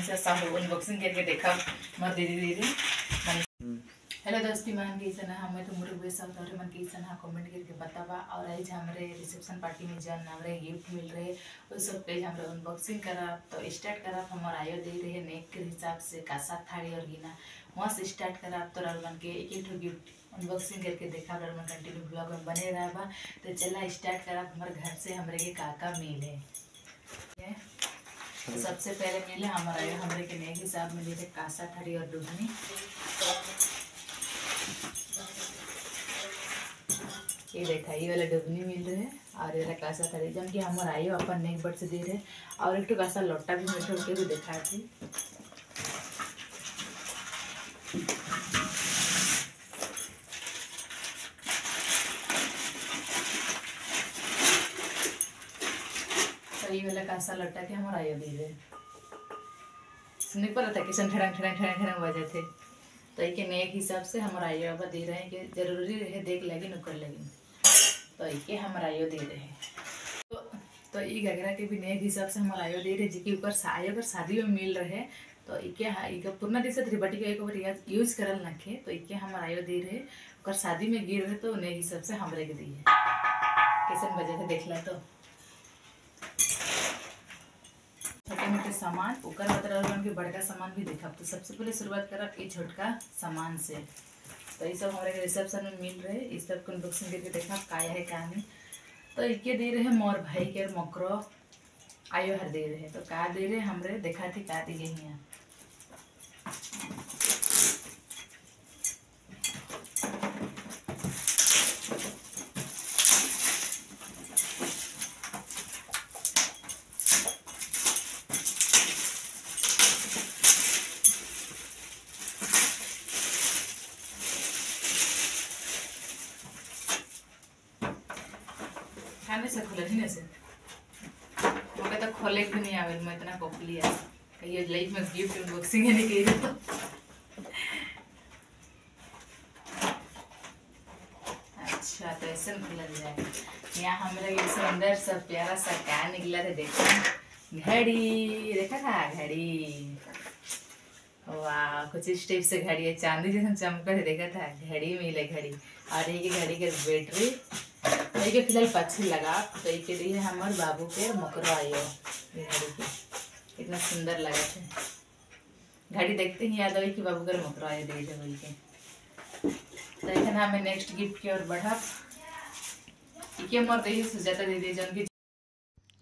से सब अनबॉक्सिंग करके देखा मर दीदी हेलो दोस्ती मन कैसन है हमें तो मुझे वे सब तोरे मन कैसन है कमेंट करके बतावा। और आज हमारे रिसेप्शन पार्टी में जन हमारे गिफ्ट मिल रहे उस सब पेज हमारे अनबॉक्सिंग करा तो स्टार्ट करा हमारे आयो दे रहे नेक के हिसाब से कासा थाली और गिना मस्त स्टार्ट करा तो मन के एक गिफ्ट अनबॉक्सिंग करके देखा मन कंटिन्यू ब्लॉग में बने रहा। तो चला स्टार्ट करा हमारे घर से हमारे के काका मिले। तो सबसे पहले मिले हमारे के नेक हिसाब में मिले कासा थाली और डुबनी। ये देखा ये वाला डुबनी मिल रहे है और ये वाला कासा थाली जम कि हमारे आयो अपन नेक बट से दे रहे और एक तो कासा लोटा भी बैठे उठे भी देखा थी। तो ये वाला कासा लोटा के हमारे आयो दे रहे सुनने पर था किसन ठड़ंग ठड़ंग ठड़ंग ठड़ंग बजे थे। तो एक नेक हिसाब से हमारा आयो अब दे रहे हैं कि जरूरी रहे देख लगी नुकर लगी तो एक हमारा आयो दे रहे हैं। तो ये घगरा के भी नेक हिसाब से हमारा आयो दे रहे जी कि ऊपर आयो अगर शादी में मिल रहे तो एक पूर्णा दिशा त्रिपाठी का एक बार यूज करल नखे तो एक हमारा आयो दे रहे अगर शादी में गिर रहे तो नेक हिसाब से हमारे के दिए कैसे बजे थे देखला। तो छोटे मोटे सामान ओकर बता के बड़का सामान भी देखा। तो सबसे पहले शुरुआत करब ये छोटका सामान से। तो ये सब हमारे रिसेप्शन में मिल रहे इस सब को अनबॉक्सिंग करके देखा का है क्या नहीं। तो ये दे रहे मोर भाई के मकरो आयो हर दे रहे तो का दे रहे हमरे देखा थी का दिए यहाँ। खाने से खुले नहीं से मुझे तो खोले भी नहीं आवे मैं इतना कॉपली है ये लाइफ में गिफ्ट अनबॉक्सिंग है नहीं की तो अच्छा तो ऐसे खुला जाए। यहाँ हमारे ये सुंदर सा प्यारा सा क्या निकला था देखा घड़ी देखा था घड़ी वाह कुछ इस टाइप से घड़ी है चांदी जैसे चमका थे देखा था घड़ी मिले घड़ी और ये घड़ी के बैटरी के फिलहाल पक्षी लगा तो ये लिए हमारे बाबू के मकरो आयो ये घड़ी के इतना सुंदर लगा थे घड़ी देखते ही याद आई कि बाबू के मकरो आयो दे दे बोल के। तो इधर हमें नेक्स्ट गिफ्ट की ओर बढ़ा ये मोर कही सुजाता दीदी जन की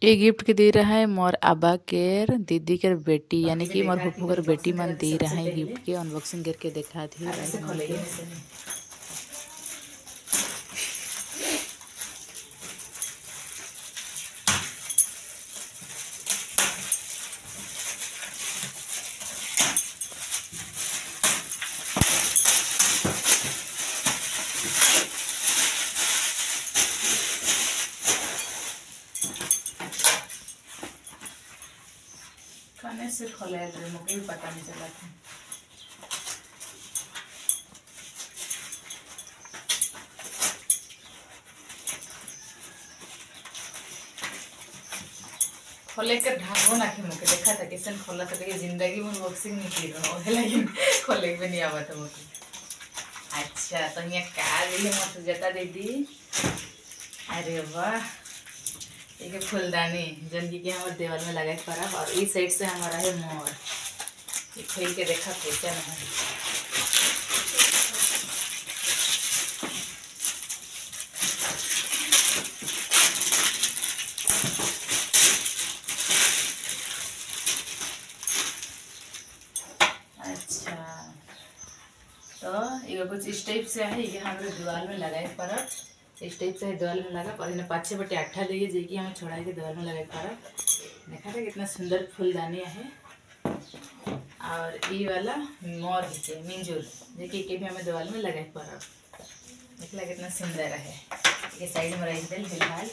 ये गिफ्ट के दे रहा है मोर आबा केर दीदी के बेटी यानी कि मोर फुफू कर बेटी मन दे रहा है गिफ्ट के अनबॉक्सिंग करके देखा थी। खाने से खोले रहे मुझे भी पता नहीं चला था। खोले कर ढांगो ना कि मुझे देखा था किसन खोला था कि जिंदगी में अनबॉक्सिंग नहीं की रहा है लेकिन खोले भी नहीं आवा था मुझे। अच्छा तो यहाँ क्या दिए मत सुजाता दीदी अरे वाह एक फूलदानी जन की हमारे दीवार में लगा खराब और इस साइड से हमारा है मोर ये खोल के देखा कैसा है। अच्छा तो ये कुछ इस टाइप से है ये हमारे दीवार में लगाए पर इस टाइप से दीवार में लगा और इन्हें पाछे बटे आठा दिए जी कि हमें छोड़ा के दीवार में लगाए पर देखा था कितना सुंदर फूलदानियाँ है। और ये वाला मोर है मिंजूर जो कि भी हमें दीवार में लगाए पर देखला कितना सुंदर है ये साइड में रख दे फिलहाल।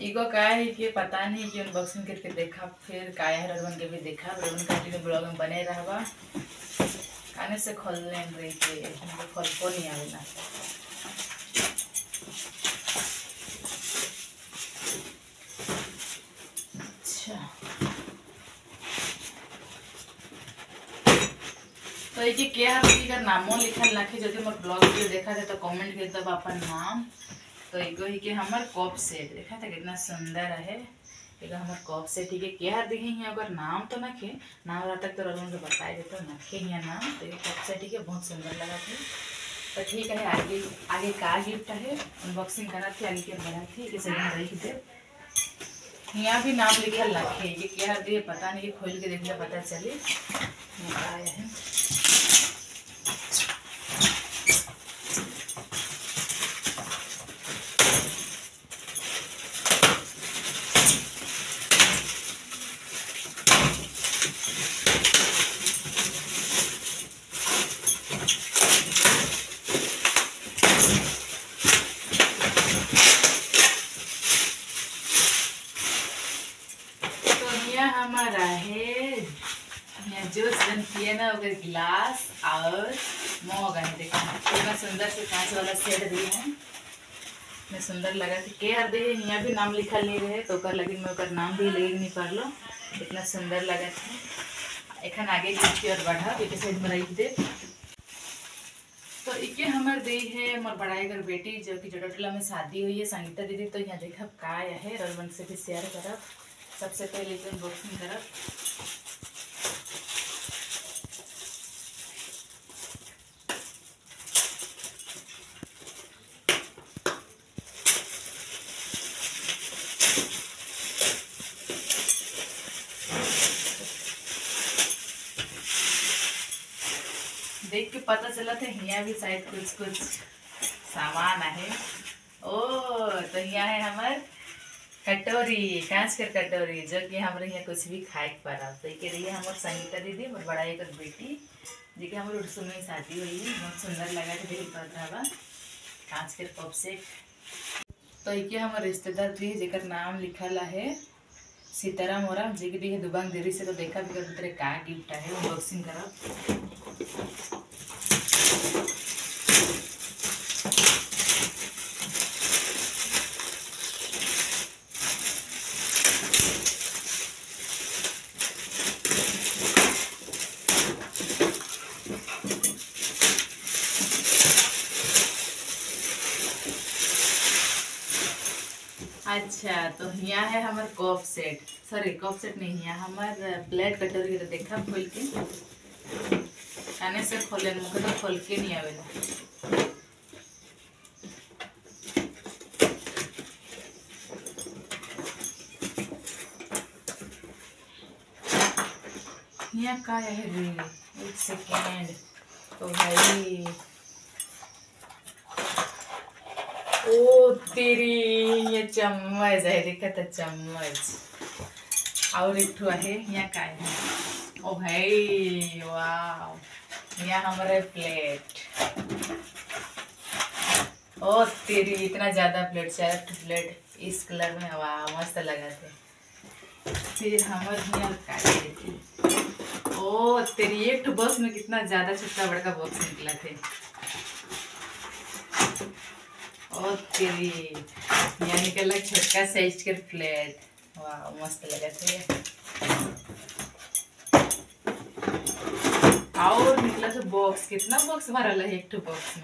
इको का है कि पता नहीं कि अनबॉक्सिंग करके देखा फिर काया रन के भी देखा कंटिन्यू ब्लॉग में बने रहा खाने से खोलने रही थे खोल को नहीं आवेला। अच्छा तो ये क्या है का नामो लिखल नाखे जदि मोर ब्लॉग वीडियो देखा थे तो कमेंट कर दब अपन नाम। तो एगो ही के हमर कप सेट देखा था कितना सुंदर है। एगो हमर कप सेट ही के क्या दिखे ही अगर नाम तो नखे नाम रहा तक तो रोहन से बताए देते नखे ही नाम। तो ये कप सेट ही के बहुत सुंदर लगा थे। तो ठीक है आगे आगे का गिफ्ट है अनबॉक्सिंग करा थी आगे के बना थी इसे रख दे। यहाँ भी नाम लिखल रखे ये क्या दिए पता नहीं खोल के देखने पता चले आया है। हमारा है यहाँ जूस बन किए ना अगर गिलास और मग है देखो कितना सुंदर से कांच वाला सेट दिए हैं। मैं सुंदर लगा कि के हर दे यहाँ भी नाम लिखल नहीं रहे तो कर लगी मैं नाम भी लगे नहीं पा लो इतना सुंदर लगा था। एखन आगे गिफ्ट और बढ़ा एक साइड में रख दे। तो इके हमार दी है मोर बड़ाई घर बेटी जो कि जड़ोटला में शादी हुई है संगीता दीदी। तो यहाँ देखब का है रलवन से भी शेयर करब। सबसे पहले अनबॉक्सिंग करब। देख के पता चला था यहाँ भी शायद कुछ सामान है। ओ तो यहाँ है हमार कटोरी कांच कर कटोरी जो कि हमारे यहाँ कुछ भी खाए पड़ा। तो ये रही हमारे संगीता दीदी और बड़ा एक बेटी जी के हमारे उर्सू में शादी हुई है बहुत सुंदर लगा था देख पा कांच के कप से। तो ये हमारे रिश्तेदार थी जेकर नाम लिखल है सीताराम और जी के दी दुबांग देरी से। तो देखा भी कर का गिफ्ट है अनबॉक्सिंग करब। अच्छा तो यहाँ है हमार cup set sorry cup set नहीं है हमार प्लेट कटोरी तो देखा खोल के काने से खोले मुझे तो खोल के नहीं आवेला। यहाँ का है रे एक सेकेंड। तो भाई ओ तेरी ये चम्मच है देखा था चम्मच और एक ठो है यहाँ का है। ओ भाई वाह यहाँ हमारे प्लेट। ओ तेरी इतना ज़्यादा प्लेट 4 प्लेट इस कलर में वाह मस्त लगा थे। फिर हमारे यहाँ का है। ओ तेरी एक बॉक्स में कितना ज़्यादा छोटा बड़का बॉक्स निकला थे। और तेरी यहाँ निकला छोटका साइज के प्लेट वाह मस्त लगा थे। और निकला तो बॉक्स कितना बॉक्स भरल है एक बॉक्स में।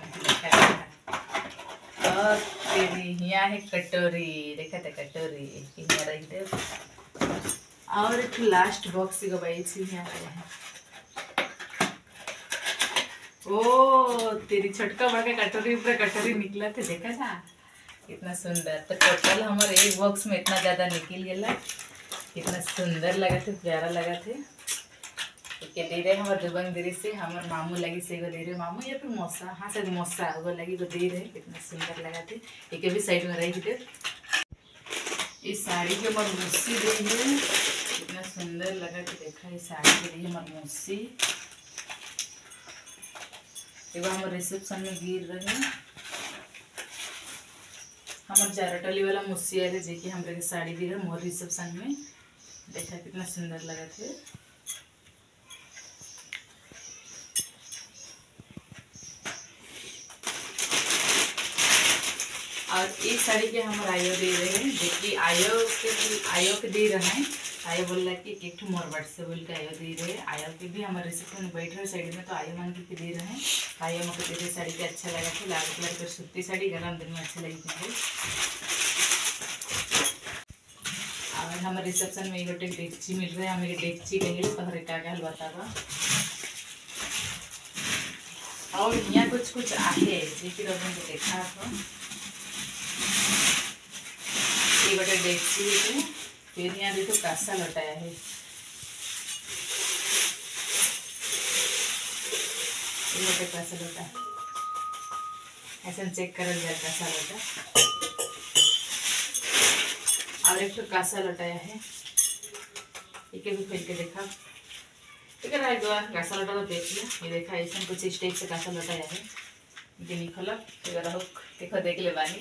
और तेरी यहाँ है कटोरी देखा था कटोरी यहाँ रख दे। और एक लास्ट बॉक्स गई थी यहाँ है। ओ तेरी छोटका बड़का कटोरी ऊपर कटोरी निकला थे देखा था कितना सुंदर। तो टोटल हमारे एक बॉक्स में इतना ज़्यादा निकल गया कितना सुंदर लगा थे प्यारा लगा थे। के दे रहे हमारे दुबंग देरी से हमारे मामू लगी से दे रहे मामू या फिर मौसा हाँ सर मौसा वो लगी वो दे रहे कितना सुंदर लगा थे। एक भी साइड में रही थे। इस साड़ी के हमारे मुस्सी दी है कितना सुंदर लगा के देखा। इस साड़ी के लिए हमारे मुस्सी एगो हमारे रिसेप्शन में गिर रहे हमारे जारटली वाला मुस्सी आए जे कि हमारे साड़ी दी रहे मोर रिसेप्शन में देखा कितना सुंदर लगा थे। और एक साड़ी के हम आयो दे रहे हैं देखिए आयो के दे रहे हैं आयो बोल कि एक मोर बाट से बोल के आयो दे रहे। आयो के भी हमारे रिसेप्शन में बैठ रहे साइड में, तो आयो मान के दे रहे हैं। आयो मको दे रहे साड़ी के अच्छा लगा था, लाल कलर का सूती साड़ी गरम दिन में अच्छी लगी थी। और हमारे रिसेप्शन में गोटे डेक्ची मिल रहा है, हमें डेक्ची कहे तहरे का कहल बतावा। और यहाँ कुछ कुछ आहे जी रखने को देखा तो ये गोटे डेक्ची है। फिर यहाँ देखो कासा लटाया है, ये गोटे कासा लटा ऐसा चेक करल जाए कासा लटा। और एक तो कासा लटाया है, एक भी खोल के देखा। ठीक है ना, कासा लटा तो देख लिया। ये देखा ऐसा कुछ इस टाइप से कासा लटाया है, ये नहीं खोला देखो देख ले बानी।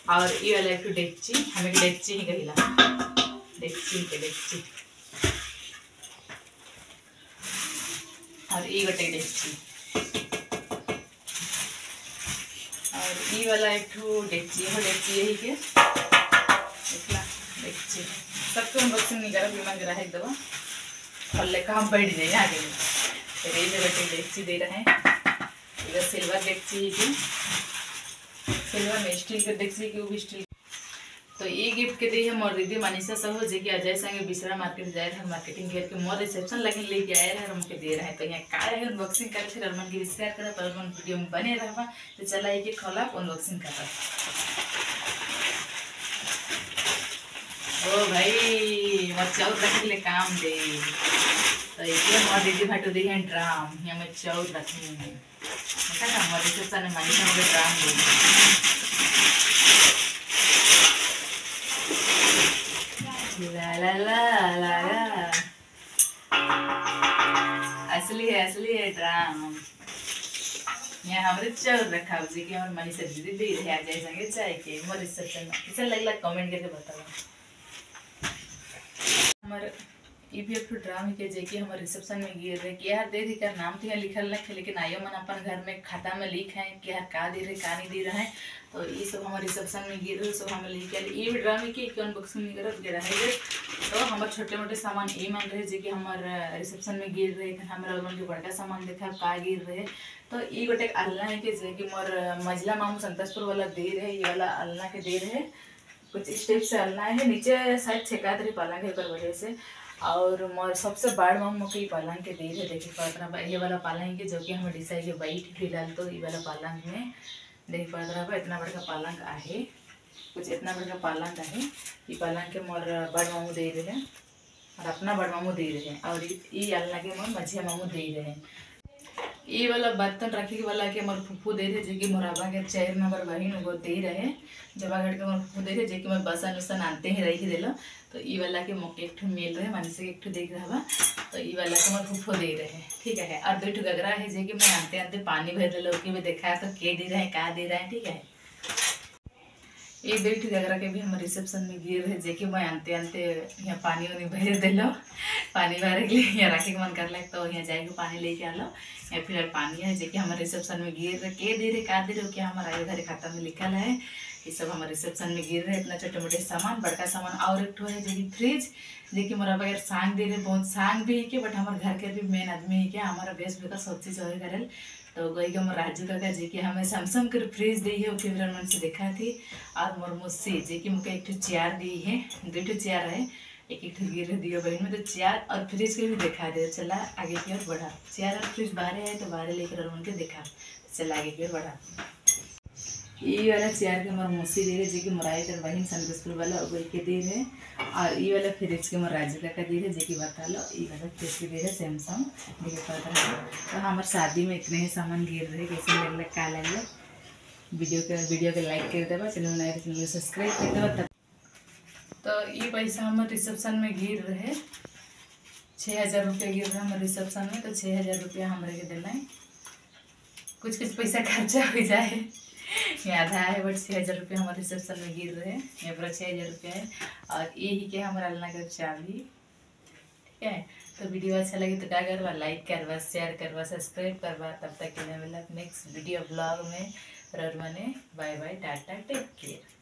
और ये वाला एक डेक्ची, हमें डेक्ची ही कहिला, डेक्ची के डेक्ची। और ये गोटे डेक्ची, और ये वाला एक डेक्ची, डेक्ची यही के देखला डेक्ची। सबको अनबॉक्सिंग नहीं करा, बीमा गिरा है दवा और लेकर हम बैठ जाए आगे। फिर ये गोटे डेक्ची दे रहे हैं, इधर सिल्वर डेक्ची है, सिल्वर में स्टील के डेक्ची की, वो भी स्टील। तो ये गिफ्ट के दी है मोर दीदी मनीषा साहू जी के अजय संगे बिसरा मार्केट जाए रहे, मार्केटिंग करके मोर रिसेप्शन लगे लेके आए रहे और हमके दे रहे हैं। तो यहाँ का है अनबॉक्सिंग कर, फिर मन की विस्तार करा, पर मन वीडियो में बने रहा। तो चला ये खोला अनबॉक्सिंग कर। ओ भाई मोर चाउर रखे के लिए काम दे। तो ये मोर दीदी भाटू दी है ड्राम, यहाँ मैं चाउर रखी हूँ। मोर रिसेप्शन में मनीषा मुझे ड्राम दे। ला ला ला ला ला, असली है ड्राम। यहाँ हमारे चाउर रखा जी के हमारे मनीषा दीदी दे रहे आ जाए संगे चाय के मोर रिसेप्शन में। कैसा लगला कमेंट करके बताओ। हमारे ये भी एक ड्राम के जे कि हमारे रिसेप्शन में गिर रहे कि यार दे दी कर नाम तो यहाँ लिखल रखे, लेकिन आइयो मन अपन घर में खाता में लिख है कि यार का दे रहे का नहीं दे रहे हैं। तो ये सब हमारे रिसेप्शन में गिर रहे, सब हमें लिख ये भी ड्राम के अनबॉक्सिंग नहीं करत गिरा है। तो हमारे छोटे मोटे सामान ये मान रहे जे कि हमारे रिसेप्शन में गिर रहे, हमारा मन के बड़का सामान देखा का गिर रहे। तो ये गोटे अलना है कि जे कि मोर मझला मामू संतोषपुर वाला दे रहे, ये वाला अलना के दे रहे। कुछ इस टाइप से अलना है, नीचे शायद छेकात रही पालंग है पर वजह से। और मोर सबसे बड़ मामू के पालंग के दे रहे, देखिए पड़ा ये वाला पालंग के जो कि हम डिसाइड के बैठ फिलहाल तो ये वाला पालंग में देख पड़ रहा इतना बड़का पालंग आहे, कुछ इतना बड़का पालंग आहे। ये पालंग के मोर बड़ मामू दे रहे हैं और अपना बड़ मामू दे रहे हैं, और ये अलना के मोर मझिया मामू दे रहे हैं। ये वाला बर्तन रखे वाला के मोर फूफू दे रहे, जो कि मोराबा के 4 नंबर बहन वो दे रहे, जबागढ़ के मोर फूफू दे रहे, जो कि मैं बसन उसन आनते ही रही दिलो। तो ये वाला के मोके एक ठो मिल रहे, मनीषा के एक ठो देख रहा। तो ये वाला के मोर फूफू दे रहे हैं, ठीक है। और 2 ठो गगरा है जो कि मैं आनते आनते पानी भर दिलो, के भी देखा तो के दे रहे हैं का दे रहे हैं, ठीक है। ये 2 ठो गगरा के भी हमारे रिसेप्शन में गिर रहे, जो कि मैं आनते आनते यहाँ पानी वानी भर दिलो। पानी भरे के लिए यहाँ रखे के मन कर लगे तो यहाँ जाएगा पानी लेके आ लो। या फिर पानी है जो कि हमारे रिसेप्शन में गिर रहे, के दे रहे का दे रहे, क्या हमारा घर खाता में लिखल है। ये सब हमारे रिसेप्शन में गिर रहे, इतना छोटे मोटे सामान, बड़का सामान। और एक ठो है जो कि फ्रिज, जो कि मोरा बगैर सांग दे रहे, बहुत सांग भी है के, बट हमारे घर के भी मेन आदमी है क्या, हमारा बेस बेका सब चीज़ हो करल। तो गई के मोर राजू काका जी कि हमें सैमसंग के फ्रिज दी है, वो मन से देखा थी। और मोर मुझसे जी कि मुझे एक ठो चेयर दी है, 2 ठो चेयर है, एक ठो गिर दियो बहन में। तो चेयर और फ्रिज के भी दिखा दे, चला आगे की ओर बढ़ा। चेयर और फ्रिज बाहर है तो बाहर लेकर उनके देखा, चला आगे की ओर बढ़ा। ये वाला चेयर के मोर मौसी दे रहे, जो कि मोराई कर बहन संतोषपुर वाला वही के दे रहे। और ये वाला फ्रिज के मोर राजू काका दे रहे, जो कि बता लो ये वाला फ्रिज के दे रहे सैमसंग देखे पता है। तो हमारे शादी में इतने ही सामान गिर रहे, कैसे लगल का लगल। वीडियो के लाइक कर देवा, चैनल नए चैनल को सब्सक्राइब कर देवा। तो ये पैसा हमारे रिसेप्शन में गिर रहे, 6000 रुपये गिर रहे हमारे रिसेप्शन में। तो 6000 रुपया हमारे के देना है, कुछ पैसा खर्चा हो जाए, ये आधा है, बट 6000 रुपये हमारे रिसेप्शन में गिर रहे हैं। यहाँ पर 6000 रुपया है। और ये ही के हमारा अलना का चाबी, ठीक है। तो वीडियो अच्छा लगे तो क्या करवा, लाइक करवा, शेयर करवा, सब्सक्राइब करवा। तब तक के लिए मिला नेक्स्ट वीडियो ब्लॉग में। और मैंने bye bye tata take care.